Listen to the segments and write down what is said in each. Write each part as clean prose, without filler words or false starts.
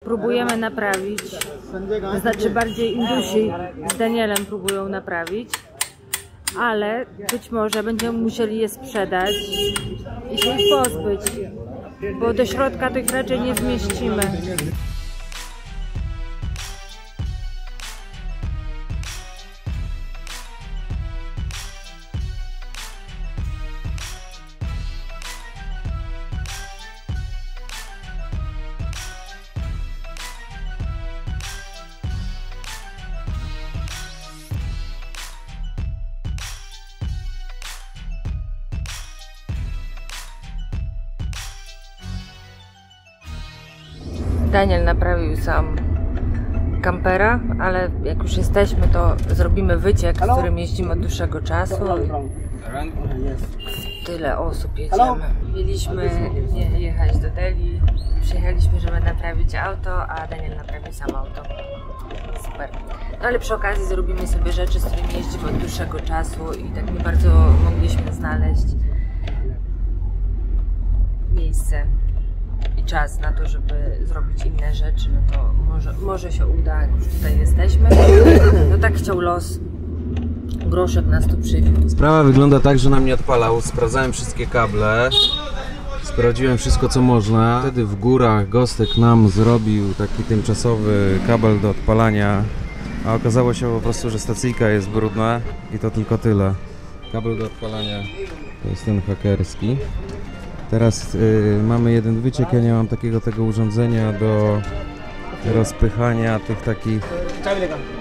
Próbujemy naprawić, to znaczy bardziej Indusi z Danielem próbują naprawić, ale być może będziemy musieli je sprzedać i się ich pozbyć, bo do środka tych raczej nie zmieścimy. Daniel naprawił sam kampera, ale jak już jesteśmy, to zrobimy wyciek, w którym jeździmy od dłuższego czasu. Tyle osób jedziemy. Mieliśmy nie jechać do Delhi, przyjechaliśmy, żeby naprawić auto, a Daniel naprawił sam auto. Super. No ale przy okazji zrobimy sobie rzeczy, z którymi jeździmy od dłuższego czasu i tak nie bardzo mogliśmy znaleźć miejsce i czas na to, żeby zrobić inne rzeczy, no to może się uda, jak już tutaj jesteśmy. No tak chciał los. Groszek nas tu przywiózł. Sprawa wygląda tak, że nam nie odpalał. Sprawdzałem wszystkie kable. Sprawdziłem wszystko, co można. Wtedy w górach Gostek nam zrobił taki tymczasowy kabel do odpalania. A okazało się po prostu, że stacyjka jest brudna i to tylko tyle. Kabel do odpalania to jest ten hakerski. Teraz mamy jeden wyciek, ja nie mam tego urządzenia do rozpychania tych takich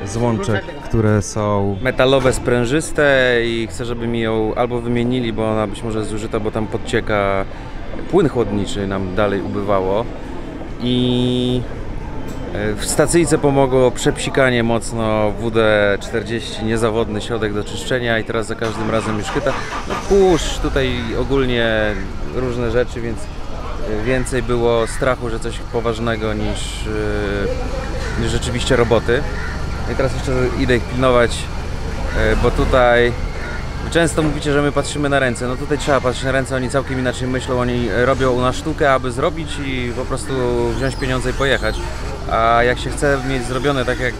złączek, które są metalowe, sprężyste i chcę, żeby mi ją albo wymienili, bo ona być może jest zużyta, bo tam podcieka płyn chłodniczy, nam dalej ubywało. I w stacyjce pomogło przepsikanie mocno WD-40, niezawodny środek do czyszczenia i teraz za każdym razem już chyta. No kurz, tutaj ogólnie różne rzeczy, więc więcej było strachu, że coś poważnego niż rzeczywiście roboty. I teraz jeszcze idę ich pilnować, bo tutaj często mówicie, że my patrzymy na ręce. No tutaj trzeba patrzeć na ręce, oni całkiem inaczej myślą, oni robią na sztukę, aby zrobić i po prostu wziąć pieniądze i pojechać. A jak się chce mieć zrobione tak, jak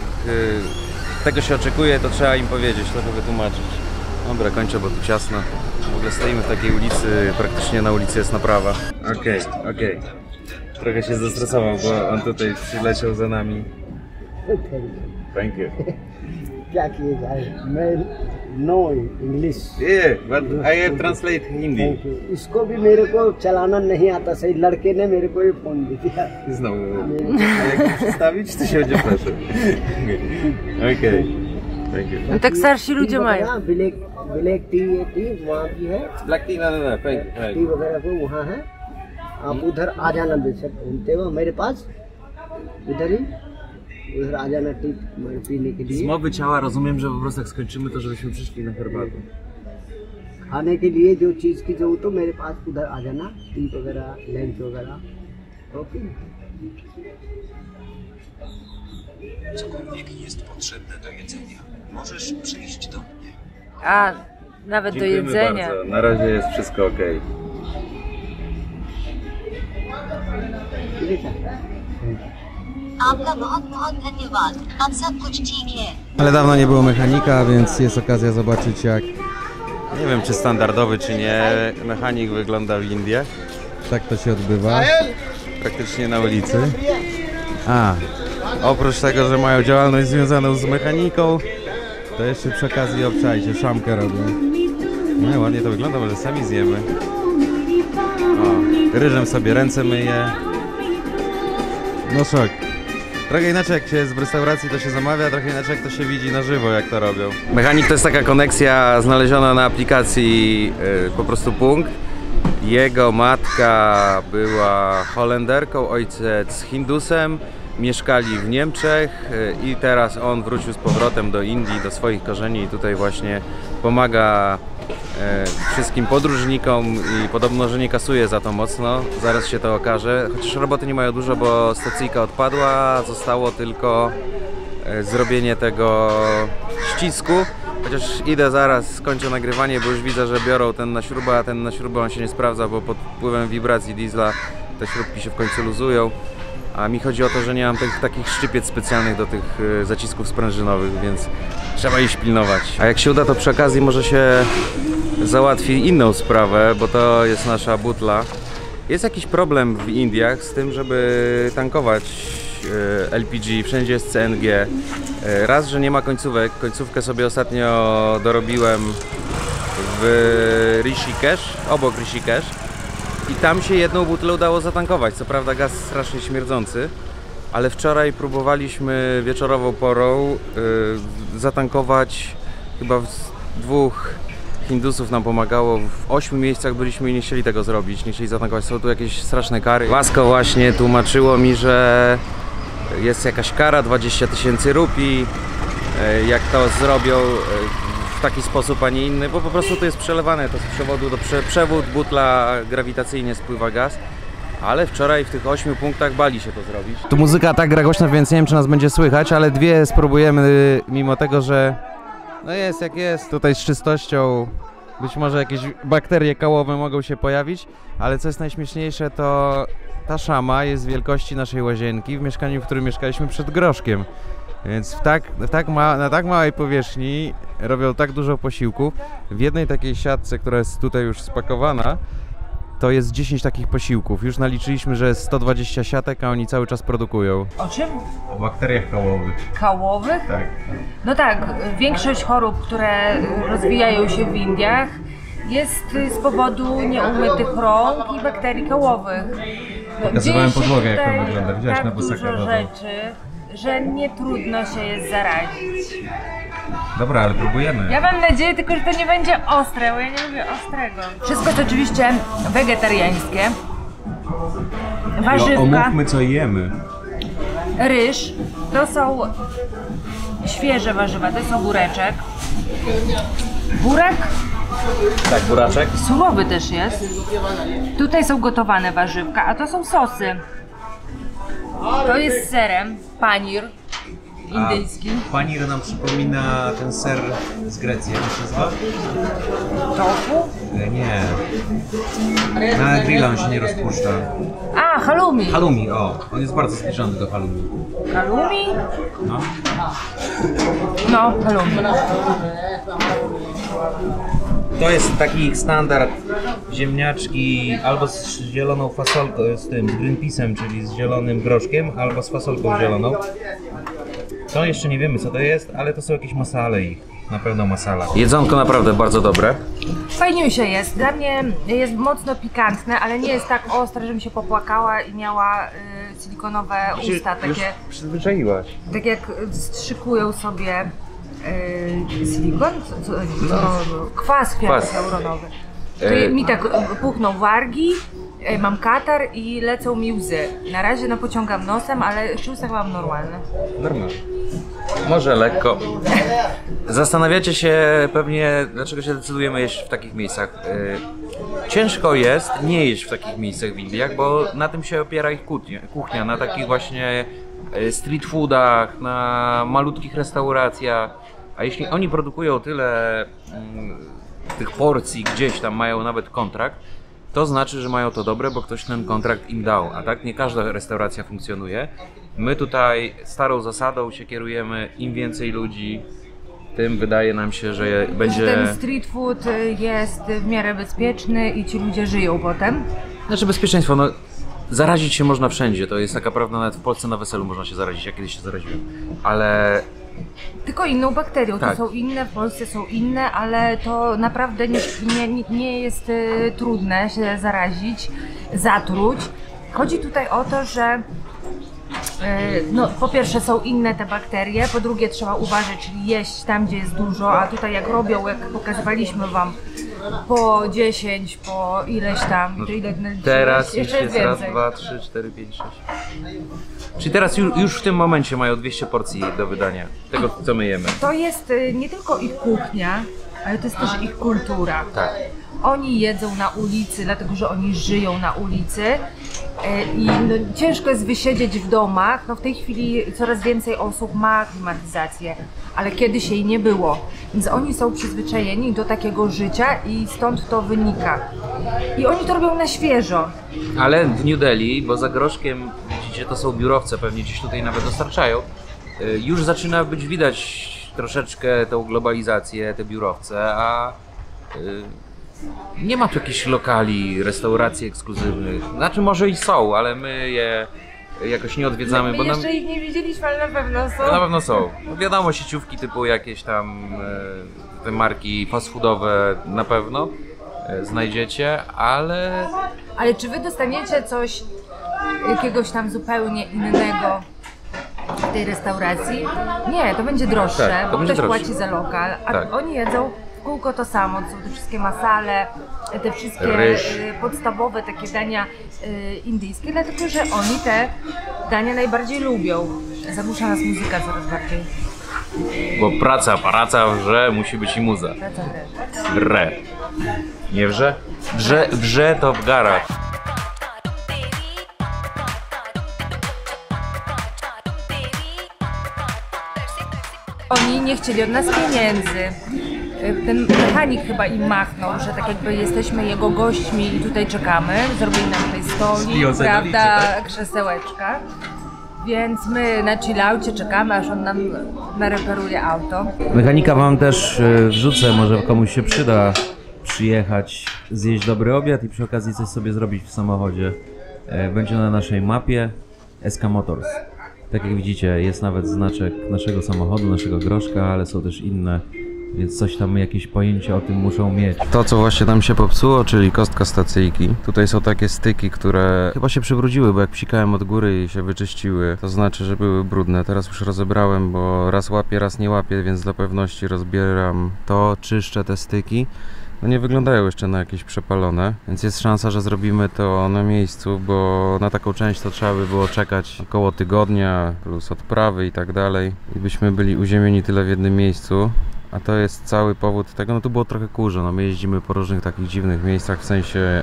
tego się oczekuje, to trzeba im powiedzieć, trochę wytłumaczyć. Dobra, kończę, bo tu ciasno. W ogóle stoimy w takiej ulicy, praktycznie na ulicy jest naprawa. Okej. Trochę się zestresował, bo on tutaj przyleciał za nami. Thank you. क्या किएगा मैं no English but I have translate Hindi. इसको भी मेरे को चलाना नहीं आता सही लड़के ने मेरे को ये फोन दिया Znowu. A jak przedstawić, to się będzie proszę. Okej. Thank you. No tak starsi ludzie mają. Black T वहाँ भी है Black tea, no. टी वगैरह को वहाँ है आप उधर आ जाना दे सकते हो मेरे पास उधर ही उधर आ जाना टी पीने के लिए। Z mowy ciała rozumiem, że po prostu jak skończymy, to żebyśmy przyszli na herbatę. खाने के लिए जो चीज़ की जरूरत हो मेरे पास उधर आ जाना टी वगैरह लंच वगैरह okay. Cokolwiek jest potrzebne do jedzenia, możesz przyjść do mnie. A, nawet Dziękujemy do jedzenia. bardzo. Na razie jest wszystko ok. आपका बहुत-बहुत धन्यवाद। अब सब कुछ ठीक है। Ale dawno nie było mechanika, więc jest okazja zobaczyć, jak, nie wiem czy standardowy czy nie, mechanik wygląda w Indiach. Tak to się odbywa. Praktycznie na ulicy. Oprócz tego, że mają działalność związaną z mechaniką, to jeszcze przy okazji obczajcie, szamkę robią. No ładnie to wygląda, może sami zjemy. Ryżem sobie ręce myje. No szok. Trochę inaczej jak się jest w restauracji, to się zamawia, trochę inaczej jak to się widzi na żywo, jak to robią. Mechanik to jest taka koneksja znaleziona na aplikacji po prostu punkt. Jego matka była Holenderką, ojciec Hindusem. Mieszkali w Niemczech i teraz on wrócił z powrotem do Indii, do swoich korzeni i tutaj właśnie pomaga wszystkim podróżnikom i podobno, że nie kasuje za to mocno, zaraz się to okaże. Chociaż roboty nie mają dużo, bo stacyjka odpadła, zostało tylko zrobienie tego ścisku. Chociaż idę zaraz, skończę nagrywanie, bo już widzę, że biorą ten na śrubę, a ten na śrubę on się nie sprawdza, bo pod wpływem wibracji diesla te śrubki się w końcu luzują. A mi chodzi o to, że nie mam takich szczypiec specjalnych do tych zacisków sprężynowych, więc trzeba ich pilnować. A jak się uda, to przy okazji może się załatwi inną sprawę, bo to jest nasza butla. Jest jakiś problem w Indiach z tym, żeby tankować LPG, wszędzie jest CNG. Raz, że nie ma końcówek, końcówkę sobie ostatnio dorobiłem w Rishikesh, obok Rishikesh. I tam się jedną butlę udało zatankować, co prawda gaz strasznie śmierdzący, ale wczoraj próbowaliśmy wieczorową porą zatankować, chyba dwóch Hindusów nam pomagało, w 8 miejscach byliśmy i nie chcieli tego zrobić, nie chcieli zatankować, są tu jakieś straszne kary. Vasco właśnie tłumaczyło mi, że jest jakaś kara, 20 000 rupii, jak to zrobią w taki sposób, a nie inny, bo po prostu to jest przelewane, to z przewodu do przewód, butla, grawitacyjnie spływa gaz. Ale wczoraj w tych 8 punktach bali się to zrobić. Tu muzyka tak gra głośno, więc nie wiem, czy nas będzie słychać, ale dwie spróbujemy, mimo tego, że no jest jak jest, tutaj z czystością. Być może jakieś bakterie kałowe mogą się pojawić, ale co jest najśmieszniejsze, to ta szama jest wielkości naszej łazienki w mieszkaniu, w którym mieszkaliśmy przed groszkiem. Więc na tak małej powierzchni robią tak dużo posiłków. W jednej takiej siatce, która jest tutaj już spakowana, to jest 10 takich posiłków. Już naliczyliśmy, że jest 120 siatek, a oni cały czas produkują. O czym? O bakteriach kałowych. Kałowych? Tak. No tak, większość chorób, które rozwijają się w Indiach, jest z powodu nieumytych rąk i bakterii kałowych. No, Pokazywałem podłogę, jak to wygląda. Widziałeś tak na busach dużo rzeczy, że nie trudno się jest zarazić. Dobra, ale próbujemy. Ja mam nadzieję tylko, że to nie będzie ostre, bo ja nie lubię ostrego. Wszystko jest oczywiście wegetariańskie. Warzywka, Omówmy, co jemy. ryż, to są świeże warzywa, to jest ogóreczek. Burek? Tak, buraczek. Surowy też jest. Tutaj są gotowane warzywka, a to są sosy. To jest z serem, panir indyjski. Panir nam przypomina ten ser z Grecji, jak się nazywa? Tofu? Nie. Na grilla on się nie rozpuszcza. A, halloumi. Halloumi, o. On jest bardzo zbliżony do halloumi. Halloumi? No. No, halloumi. To jest taki standard ziemniaczki albo z zieloną fasolką, z tym, z Greenpeace'em, czyli z zielonym groszkiem, albo z fasolką zieloną. To jeszcze nie wiemy, co to jest, ale to są jakieś masale ich. Na pewno masala. Jedzonko naprawdę bardzo dobre. Fajniusie jest. Dla mnie jest mocno pikantne, ale nie jest tak ostre, żebym się popłakała i miała silikonowe usta, takie, Już przyzwyczaiłaś. tak jak strzykują sobie silikon? Kwas hialuronowy. To mi tak puchną wargi, mam katar i lecą mi łzy. Na razie pociągam nosem, ale szusach mam normalne. Normalnie. Może lekko. Zastanawiacie się pewnie, dlaczego się decydujemy jeść w takich miejscach. Ciężko jest nie jeść w takich miejscach w Indiach, bo na tym się opiera ich kuchnia, na takich właśnie street foodach, na malutkich restauracjach. A jeśli oni produkują tyle tych porcji gdzieś tam, mają nawet kontrakt, to znaczy, że mają to dobre, bo ktoś ten kontrakt im dał, a tak nie każda restauracja funkcjonuje. My tutaj starą zasadą się kierujemy, im więcej ludzi, tym wydaje nam się, że będzie... Ten street food jest w miarę bezpieczny i ci ludzie żyją potem. Znaczy bezpieczeństwo, no zarazić się można wszędzie, to jest taka prawda, nawet w Polsce na weselu można się zarazić, ja kiedyś się zaraziłem, ale... Tylko inną bakterią, tak. To są inne, w Polsce są inne, ale to naprawdę nie jest trudne się zarazić, zatruć. Chodzi tutaj o to, że no, po pierwsze są inne te bakterie, po drugie trzeba uważać, czyli jeść tam, gdzie jest dużo, a tutaj jak robią, jak pokazywaliśmy wam, po 10, po ileś tam, to ile teraz jeszcze jest raz, 2, 3, 4, 5, 6. Czyli teraz już w tym momencie mają 200 porcji do wydania, tego co my jemy. To jest nie tylko ich kuchnia, ale to jest też ich kultura. Tak. Oni jedzą na ulicy, dlatego że oni żyją na ulicy i no, ciężko jest wysiedzieć w domach. No, w tej chwili coraz więcej osób ma klimatyzację, ale kiedyś jej nie było. Więc oni są przyzwyczajeni do takiego życia i stąd to wynika. I oni to robią na świeżo. Ale w New Delhi, bo za groszkiem widzicie widzicie, to są biurowce, pewnie gdzieś tutaj nawet dostarczają. Już zaczyna być widać troszeczkę tą globalizację, te biurowce, a nie ma tu jakichś lokali, restauracji ekskluzywnych. Znaczy może i są, ale my je jakoś nie odwiedzamy. My bo jeszcze ich nie widzieliśmy, ale na pewno są. Na pewno są. No wiadomo, sieciówki typu jakieś tam te marki fast foodowe na pewno znajdziecie, ale... Ale czy wy dostaniecie coś jakiegoś tam zupełnie innego w tej restauracji? Nie, to będzie droższe, Tak, to bo będzie ktoś droższe. płaci za lokal, a Tak. oni jedzą w kółko to samo, to są te wszystkie masale, te wszystkie Ryż. podstawowe takie dania indyjskie, dlatego że oni te dania najbardziej lubią. Zagłusza nas muzyka coraz bardziej. Bo praca wrze, musi być i muza. Praca też. Wre. Nie wrze? Wrze to w garach. Oni nie chcieli od nas pieniędzy. Ten mechanik chyba im machnął, że tak jakby jesteśmy jego gośćmi i tutaj czekamy. Zrobili nam tutaj stolik, prawda, krzesełeczka. Więc my na chillaucie czekamy, aż on nam nareperuje auto. Mechanika wam też wrzucę, może komuś się przyda przyjechać, zjeść dobry obiad i przy okazji coś sobie zrobić w samochodzie. Będzie na naszej mapie SK Motors. Tak jak widzicie, jest nawet znaczek naszego samochodu, naszego groszka, ale są też inne, więc coś tam, jakieś pojęcie o tym muszą mieć. To, co właśnie nam się popsuło, czyli kostka stacyjki. Tutaj są takie styki, które chyba się przywróciły, bo jak psikałem od góry i się wyczyściły, to znaczy, że były brudne. Teraz już rozebrałem, bo raz łapię, raz nie łapię, więc dla pewności rozbieram to, czyszczę te styki. No nie wyglądają jeszcze na jakieś przepalone, więc jest szansa, że zrobimy to na miejscu, bo na taką część to trzeba by było czekać około tygodnia, plus odprawy i tak dalej. I byśmy byli uziemieni tyle w jednym miejscu, a to jest cały powód tego, no tu było trochę kurze, no my jeździmy po różnych takich dziwnych miejscach, w sensie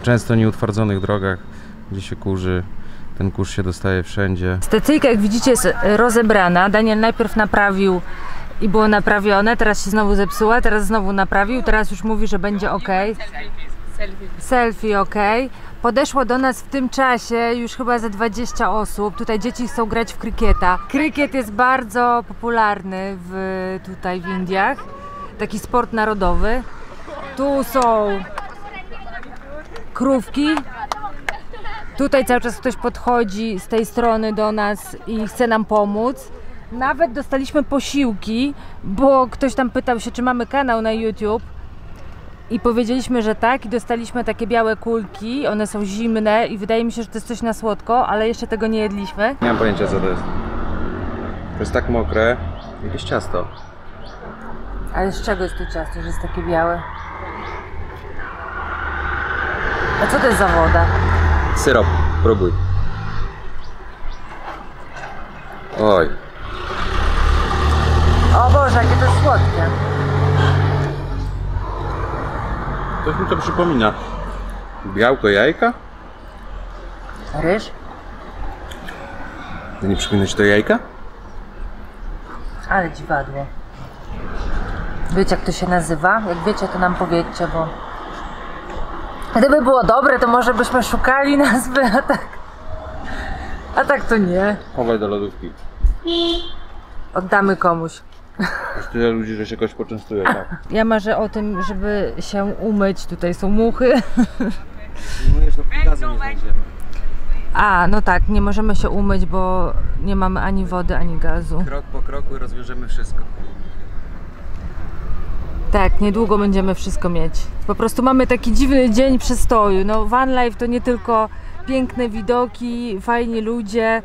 często nieutwardzonych drogach, gdzie się kurzy. Ten kurz się dostaje wszędzie. Stacyjka, jak widzicie, jest rozebrana. Daniel najpierw naprawił i było naprawione, teraz się znowu zepsuła, teraz znowu naprawił, teraz już mówi, że będzie ok. Selfie ok. Podeszło do nas w tym czasie już chyba ze 20 osób. Tutaj dzieci chcą grać w krykieta. Krykiet jest bardzo popularny tutaj w Indiach. Taki sport narodowy. Tu są krówki. Tutaj cały czas ktoś podchodzi z tej strony do nas i chce nam pomóc. Nawet dostaliśmy posiłki, bo ktoś tam pytał się, czy mamy kanał na YouTube. I powiedzieliśmy, że tak, i dostaliśmy takie białe kulki. One są zimne i wydaje mi się, że to jest coś na słodko, ale jeszcze tego nie jedliśmy. Nie mam pojęcia, co to jest. To jest tak mokre. Jakieś ciasto. Ale z czego jest to ciasto, że jest takie białe? A co to jest za woda? Syrop, próbuj. Oj. O Boże, jakie to jest słodkie. Coś mi to przypomina. Białko jajka? Ryż? To nie przypomina ci to jajka? Ale dziwadło. Wiecie, jak to się nazywa? Jak wiecie, to nam powiedzcie, bo... Gdyby było dobre, to może byśmy szukali nazwy, a tak to nie. Chowaj do lodówki. Oddamy komuś. Jest tyle ludzi, że się kogoś poczęstuje, tak? Ja marzę o tym, żeby się umyć. Tutaj są muchy. A, no tak, nie możemy się umyć, bo nie mamy ani wody, ani gazu. Krok po kroku rozwiążemy wszystko. Tak, niedługo będziemy wszystko mieć. Po prostu mamy taki dziwny dzień przystoju. No, van life to nie tylko piękne widoki, fajni ludzie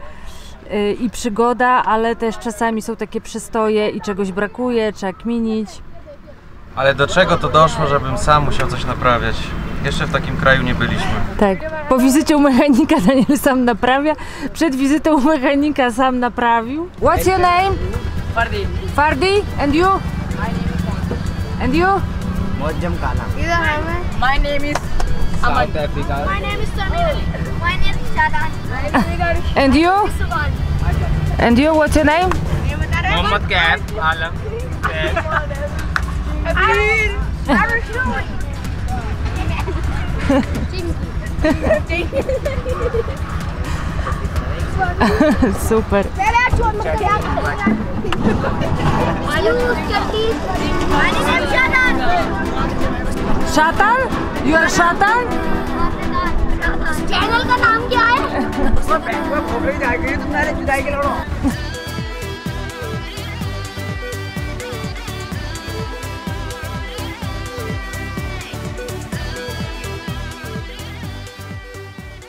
i przygoda, ale też czasami są takie przystoje i czegoś brakuje, trzeba kminić. Ale do czego to doszło, żebym sam musiał coś naprawiać? Jeszcze w takim kraju nie byliśmy. Tak, po wizycie u mechanika Daniel sam naprawia, przed wizytą u mechanika sam naprawił. What's your name? Fardi. Fardi? And you? And you? Mojam Kala. My name is South Africa. My name is Samir. My name is Shadan. And you? And you? What's your name? Muhammad Kab. Alam. Amir. Super. Shatan? You are Shatan? Channel का नाम क्या है?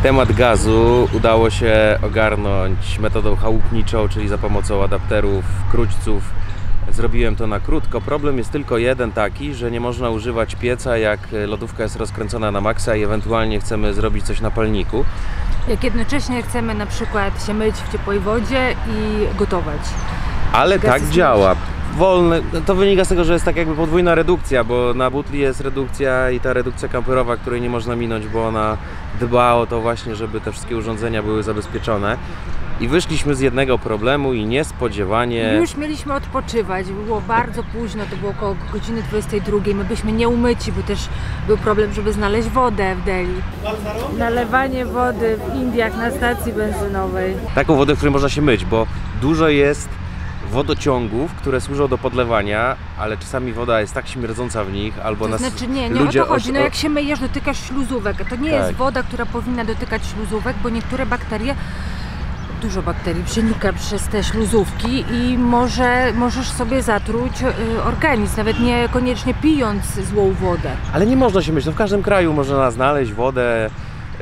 Temat gazu udało się ogarnąć metodą chałupniczą, czyli za pomocą adapterów, krućców. Zrobiłem to na krótko. Problem jest tylko jeden taki, że nie można używać pieca, jak lodówka jest rozkręcona na maksa i ewentualnie chcemy zrobić coś na palniku. Jak jednocześnie chcemy na przykład się myć w ciepłej wodzie i gotować. Ale Gaz tak jest działa. Wolny, to wynika z tego, że jest tak jakby podwójna redukcja, bo na butli jest redukcja i ta redukcja kamperowa, której nie można minąć, bo ona dba o to właśnie, żeby te wszystkie urządzenia były zabezpieczone. I wyszliśmy z jednego problemu i niespodziewanie... Już mieliśmy odpoczywać, było bardzo późno, to było około godziny 22. My byliśmy nieumyci, bo też był problem, żeby znaleźć wodę w Delhi. Nalewanie wody w Indiach na stacji benzynowej. Taką wodę, w której można się myć, bo dużo jest wodociągów, które służą do podlewania, ale czasami woda jest tak śmierdząca w nich, albo To znaczy nie ludzie o to chodzi, no jak się myjesz, dotykasz śluzówek, to nie Tak. jest woda, która powinna dotykać śluzówek, bo niektóre bakterie, dużo bakterii przenika przez te śluzówki i możesz sobie zatruć organizm, nawet niekoniecznie pijąc złą wodę. Ale nie można się myć, no w każdym kraju można znaleźć wodę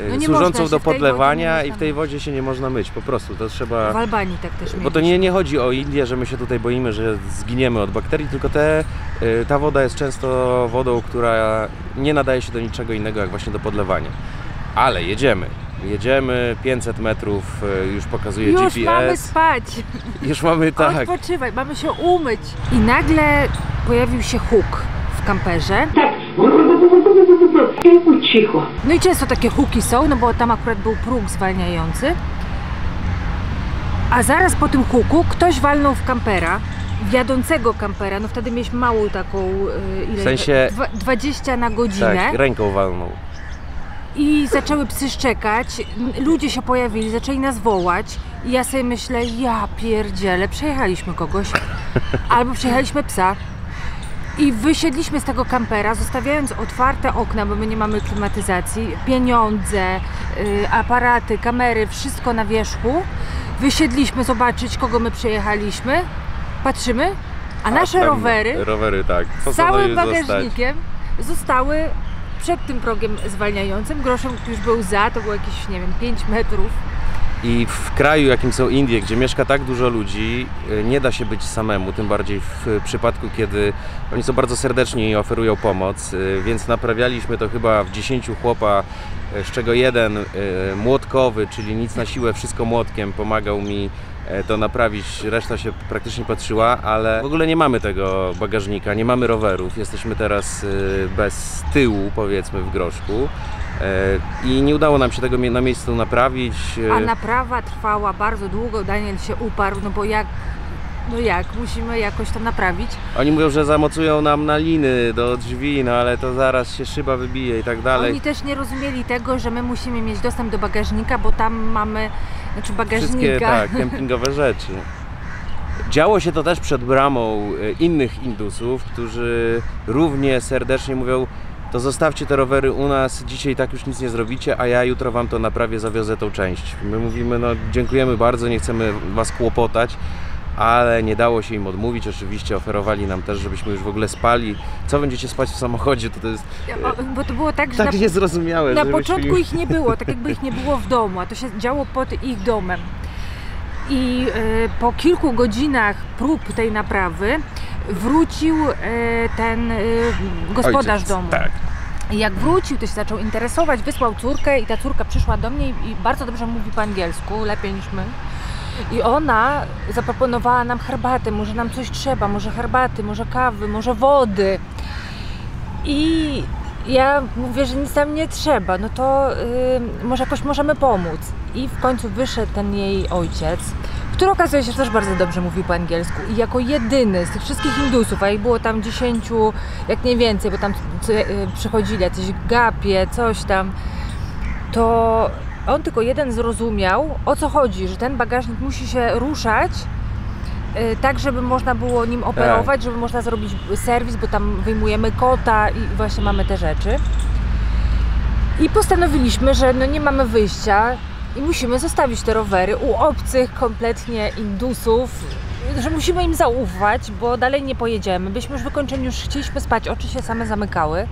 No nie służącą można się do w tej podlewania wodzie nie i w tej wodzie się nie można myć, po prostu to trzeba... W Albanii tak też Bo to nie chodzi o Indię, że my się tutaj boimy, że zginiemy od bakterii, tylko ta woda jest często wodą, która nie nadaje się do niczego innego, jak właśnie do podlewania. Ale jedziemy 500 metrów, już pokazuje Już GPS. mamy spać, Już mamy, tak. odpoczywać, mamy się umyć. I nagle pojawił się huk w kamperze. Cicho. No i często takie huki są, no bo tam akurat był próg zwalniający. A zaraz po tym huku ktoś walnął w kampera, w jadącego kampera, no wtedy mieliśmy małą taką, ile? W sensie... 20 na godzinę. Tak, ręką walnął. I zaczęły psy szczekać, ludzie się pojawili, zaczęli nas wołać i ja sobie myślę, ja pierdzielę, przejechaliśmy kogoś albo przejechaliśmy psa i wysiedliśmy z tego kampera, zostawiając otwarte okna, bo my nie mamy klimatyzacji, pieniądze, aparaty, kamery, wszystko na wierzchu. Wysiedliśmy zobaczyć, kogo my przejechaliśmy, patrzymy, a nasze rowery tak, z całym bagażnikiem zostały przed tym progiem zwalniającym. Groszem już był to było jakieś, nie wiem, 5 metrów. I w kraju, jakim są Indie, gdzie mieszka tak dużo ludzi, nie da się być samemu, tym bardziej w przypadku, kiedy oni są bardzo serdeczni i oferują pomoc, więc naprawialiśmy to chyba w 10 chłopa, z czego jeden młotkowy, czyli nic na siłę, wszystko młotkiem, pomagał mi to naprawić, reszta się praktycznie patrzyła, ale w ogóle nie mamy tego bagażnika, nie mamy rowerów, jesteśmy teraz bez tyłu, powiedzmy, w groszku. I nie udało nam się tego na miejscu naprawić. A naprawa trwała bardzo długo, Daniel się uparł, no bo musimy jakoś to naprawić. Oni mówią, że zamocują nam na liny do drzwi, no ale to zaraz się szyba wybije i tak dalej. Oni też nie rozumieli tego, że my musimy mieć dostęp do bagażnika, bo tam mamy, bagażnika. Wszystkie, tak, kempingowe rzeczy. Działo się to też przed bramą innych Indusów, którzy równie serdecznie mówią: to zostawcie te rowery u nas, dzisiaj tak już nic nie zrobicie, a ja jutro wam to naprawię, zawiozę tą część. My mówimy: no dziękujemy bardzo, nie chcemy was kłopotać, ale nie dało się im odmówić. Oczywiście oferowali nam też, żebyśmy już w ogóle spali. Co będziecie spać w samochodzie? To jest bo to było tak, że tak niezrozumiałe. na początku ich nie było, tak jakby ich nie było w domu, a to się działo pod ich domem. I po kilku godzinach prób tej naprawy wrócił ten gospodarz domu. Tak. I jak wrócił, to się zaczął interesować, wysłał córkę i ta córka przyszła do mnie i bardzo dobrze mówi po angielsku, lepiej niż my. I ona zaproponowała nam herbatę, może nam coś trzeba, może herbaty, może kawy, może wody. I ja mówię, że nic nam nie trzeba, no to może jakoś możemy pomóc. I w końcu wyszedł ten jej ojciec, który okazuje się, że też bardzo dobrze mówi po angielsku i jako jedyny z tych wszystkich Indusów, a ich było tam 10, jak nie więcej, bo tam przychodzili jacyś gapie, coś tam, to On tylko jeden zrozumiał, o co chodzi, że ten bagażnik musi się ruszać tak, żeby można było nim operować, żeby można zrobić serwis, bo tam wyjmujemy kota i właśnie mamy te rzeczy. I postanowiliśmy, że no nie mamy wyjścia i musimy zostawić te rowery u obcych kompletnie Indusów, że musimy im zaufać, bo dalej nie pojedziemy. Byliśmy już wykończeni, już chcieliśmy spać, oczy się same zamykały.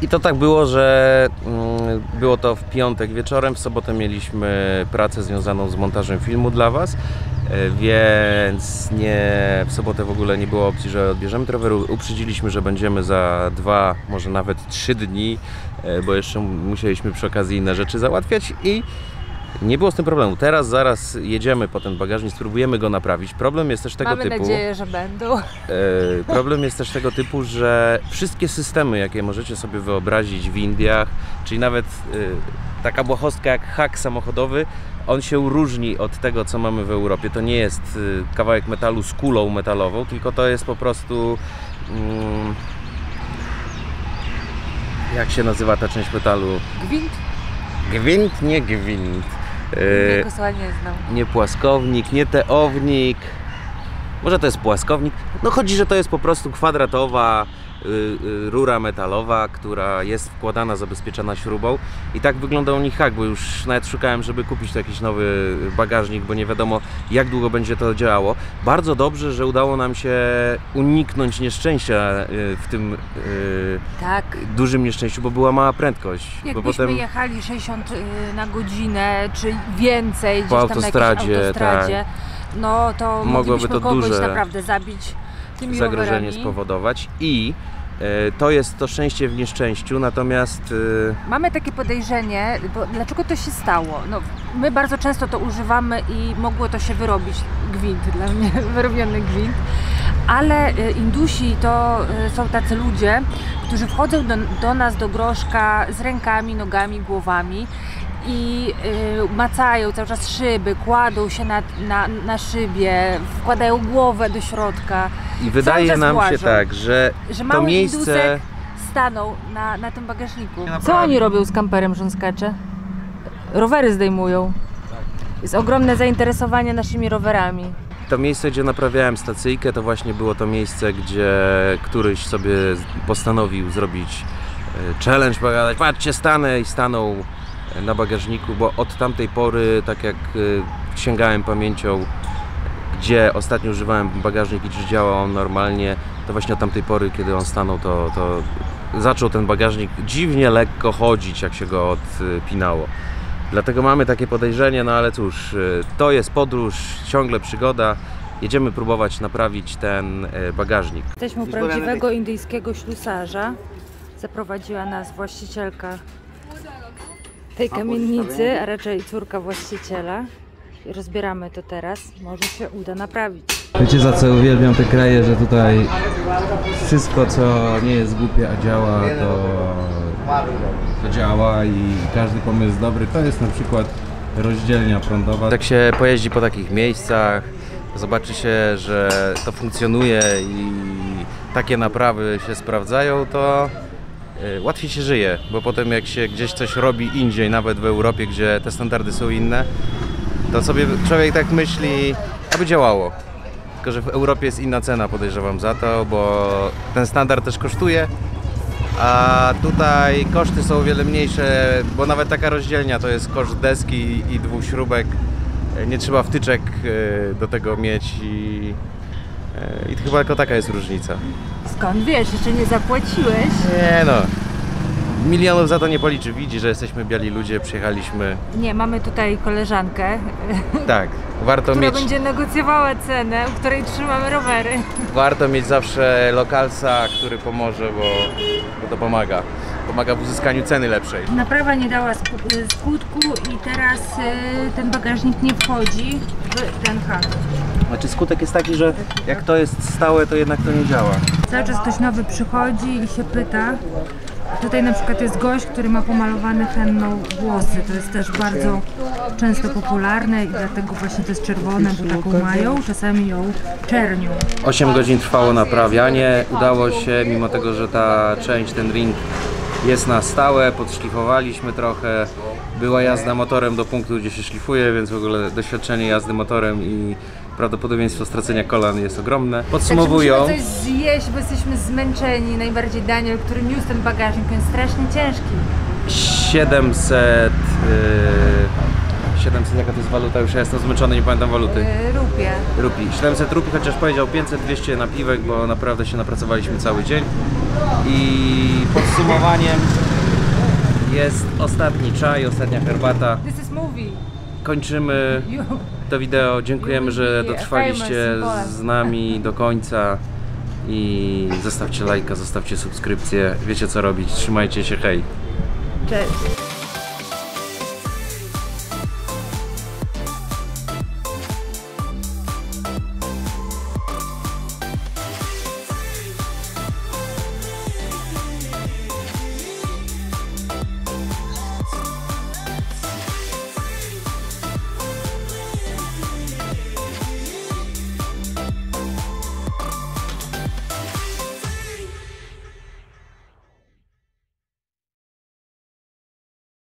I to tak było, że było to w piątek wieczorem, w sobotę mieliśmy pracę związaną z montażem filmu dla Was, więc w sobotę w ogóle nie było opcji, że odbierzemy te rowery. Uprzedziliśmy, że będziemy za 2, może nawet 3 dni, bo jeszcze musieliśmy przy okazji inne rzeczy załatwiać i nie było z tym problemu. Teraz zaraz jedziemy po ten bagażnik, spróbujemy go naprawić. Problem jest też tego typu... Mamy nadzieję, że będą. Problem jest też tego typu, że wszystkie systemy, jakie możecie sobie wyobrazić w Indiach, czyli nawet taka błahostka jak hak samochodowy, on się różni od tego, co mamy w Europie. To nie jest kawałek metalu z kulą metalową, tylko to jest po prostu... jak się nazywa ta część metalu? Gwint? Gwint, nie gwint. Nie znam. Nie płaskownik, nie teownik. Może to jest płaskownik. No chodzi, że to jest po prostu kwadratowa rura metalowa, która jest wkładana, zabezpieczona śrubą. I tak wygląda u nich hak, bo już nawet szukałem, żeby kupić jakiś nowy bagażnik, bo nie wiadomo, jak długo będzie to działało. Bardzo dobrze, że udało nam się uniknąć nieszczęścia w tym dużym nieszczęściu, bo była mała prędkość. Jakbyśmy jechali 60 na godzinę, czy więcej, po gdzieś tam autostradzie, na jakiejś autostradzie, no to mogłoby to kogoś duże naprawdę zabić tymi zagrożenie rowerami. spowodować i to jest to szczęście w nieszczęściu, natomiast... Mamy takie podejrzenie, bo dlaczego to się stało? No, my bardzo często to używamy i mogło to się wyrobić, gwint, dla mnie wyrobiony gwint, ale Indusi to są tacy ludzie, którzy wchodzą do nas do groszka z rękami, nogami, głowami i macają cały czas szyby, kładą się na szybie, wkładają głowę do środka. I wydaje nam się tak, że to mały miejsce... Indusek stanął na tym bagażniku. Co oni robią z kamperem, że on skacze? Rowery zdejmują. Jest ogromne zainteresowanie naszymi rowerami. To miejsce, gdzie naprawiałem stacyjkę, to właśnie było to miejsce, gdzie któryś sobie postanowił zrobić challenge, pogadać, patrzcie, stanę i stanął na bagażniku, bo od tamtej pory, tak jak sięgałem pamięcią, gdzie ostatnio używałem bagażnik i czy działał on normalnie, to właśnie od tamtej pory, kiedy on stanął, to zaczął ten bagażnik dziwnie lekko chodzić, jak się go odpinało. Dlatego mamy takie podejrzenie, no ale cóż, to jest podróż, ciągle przygoda. Jedziemy próbować naprawić ten bagażnik. Jesteśmy u prawdziwego indyjskiego ślusarza. Zaprowadziła nas właścicielka tej kamienicy, a raczej córka właściciela. I rozbieramy to teraz. Może się uda naprawić. Wiecie, za co uwielbiam te kraje, że tutaj wszystko, co nie jest głupie, a działa, to działa i każdy pomysł dobry. To jest na przykład rozdzielnia prądowa. Jak się pojeździ po takich miejscach, zobaczy się, że to funkcjonuje i takie naprawy się sprawdzają, to łatwiej się żyje, bo potem jak się gdzieś coś robi indziej, nawet w Europie, gdzie te standardy są inne, to sobie człowiek tak myśli, aby działało. Tylko że w Europie jest inna cena, podejrzewam, za to, bo ten standard też kosztuje, a tutaj koszty są o wiele mniejsze, bo nawet taka rozdzielnia to jest koszt deski i 2 śrubek. Nie trzeba wtyczek do tego mieć i chyba tylko taka jest różnica. Skąd wiesz? Jeszcze nie zapłaciłeś? Nie no, milionów za to nie policzy. Widzi, że jesteśmy biali ludzie, przyjechaliśmy. Nie, mamy tutaj koleżankę, Tak, warto która mieć... będzie negocjowała cenę, u której trzymamy rowery. Warto mieć zawsze lokalca, który pomoże, bo to pomaga. Pomaga w uzyskaniu ceny lepszej. Naprawa nie dała skutku i teraz ten bagażnik nie wchodzi w ten hak. Znaczy skutek jest taki, że jak to jest stałe, to jednak to nie działa. Cały czas ktoś nowy przychodzi i się pyta. Tutaj na przykład jest gość, który ma pomalowane henną włosy. To jest też bardzo często popularne i dlatego właśnie to jest czerwone, bo taką mają. Czasami ją czernią. 8 godzin trwało naprawianie. Udało się, mimo tego, że ta część, ten ring jest na stałe, podszlifowaliśmy trochę. Była jazda motorem do punktu, gdzie się szlifuje, więc w ogóle doświadczenie jazdy motorem i prawdopodobieństwo stracenia kolan jest ogromne. Podsumowując, musimy coś zjeść, bo jesteśmy zmęczeni. Najbardziej Daniel, który niósł ten bagażnik, on jest strasznie ciężki. 700, jaka to jest waluta? Już ja jestem zmęczony, nie pamiętam waluty. Rupii. 700 rupii, chociaż powiedział 500-200 napiwek, bo naprawdę się napracowaliśmy cały dzień. I podsumowaniem jest ostatni czaj, ostatnia herbata. This is movie. Kończymy to wideo. Dziękujemy, że dotrwaliście z nami do końca. I zostawcie lajka, zostawcie subskrypcję. Wiecie co robić. Trzymajcie się, hej. Cześć.